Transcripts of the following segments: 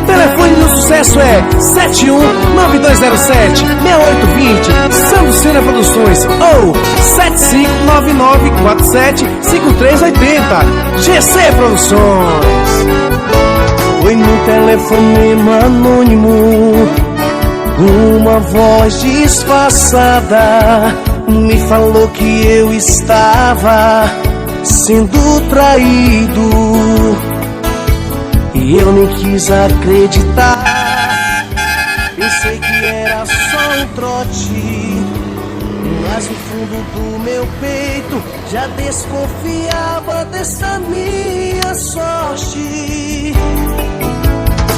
Telefone do sucesso é 719207-6820, Sandro Cine Produções, ou 7599475380, GC Produções. Foi no telefonema anônimo, uma voz disfarçada me falou que eu estava sendo traído, e eu nem quis acreditar. Pensei que era só um trote, mas no fundo do meu peito já desconfiava dessa minha sorte.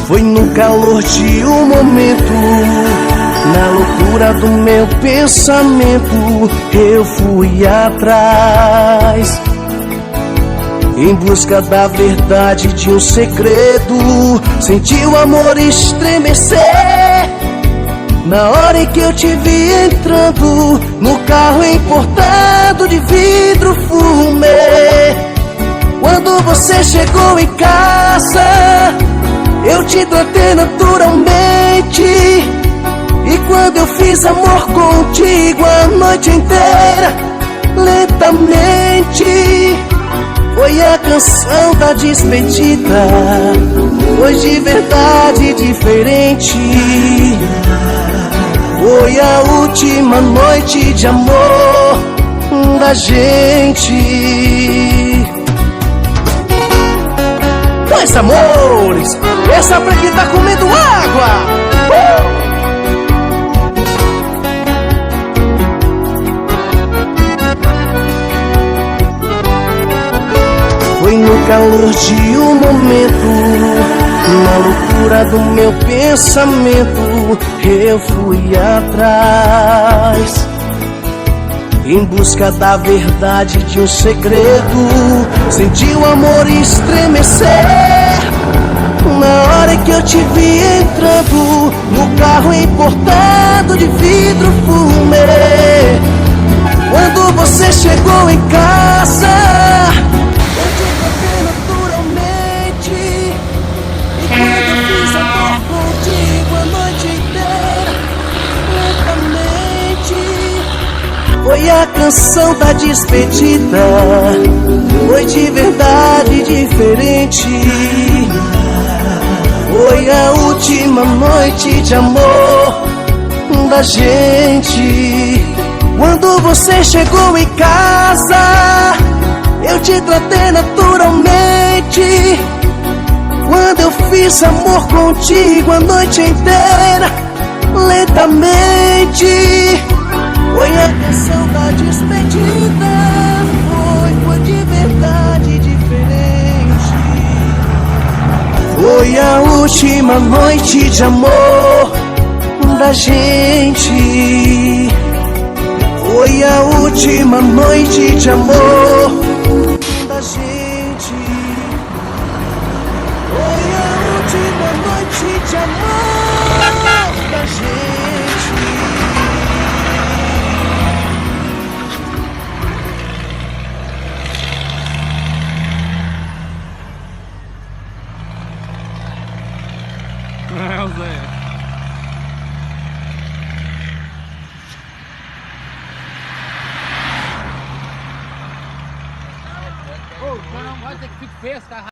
Foi no calor de um momento, na loucura do meu pensamento, eu fui atrás, em busca da verdade de um segredo. Senti o amor estremecer na hora em que eu te vi entrando no carro importado de vidro fumê. Quando você chegou em casa, eu te tratei naturalmente, e quando eu fiz amor contigo a noite inteira, lentamente, foi a canção da despedida, foi de verdade diferente. Foi a última noite de amor da gente. Pois amores, essa pra quem tá comendo água. Foi no calor de um momento, na loucura do meu pensamento, eu fui atrás, em busca da verdade de um segredo. Senti o amor estremecer na hora que eu te vi entrando no carro importado de vidro fumê. Quando você chegou em casa, eu te tratei naturalmente, e quando eu fiz amor contigo a noite inteira, lentamente, foi a canção da despedida, foi de verdade diferente. Foi a última noite de amor da gente. Quando você chegou em casa, eu te tratei naturalmente, quando eu fiz amor contigo a noite inteira, lentamente, foi a canção da despedida, foi de verdade diferente. Foi a última noite de amor da gente. Foi a última noite de amor da gente. Foi a última noite de amor da gente. Zé. Ô, não vai ter que ficar feio, tá?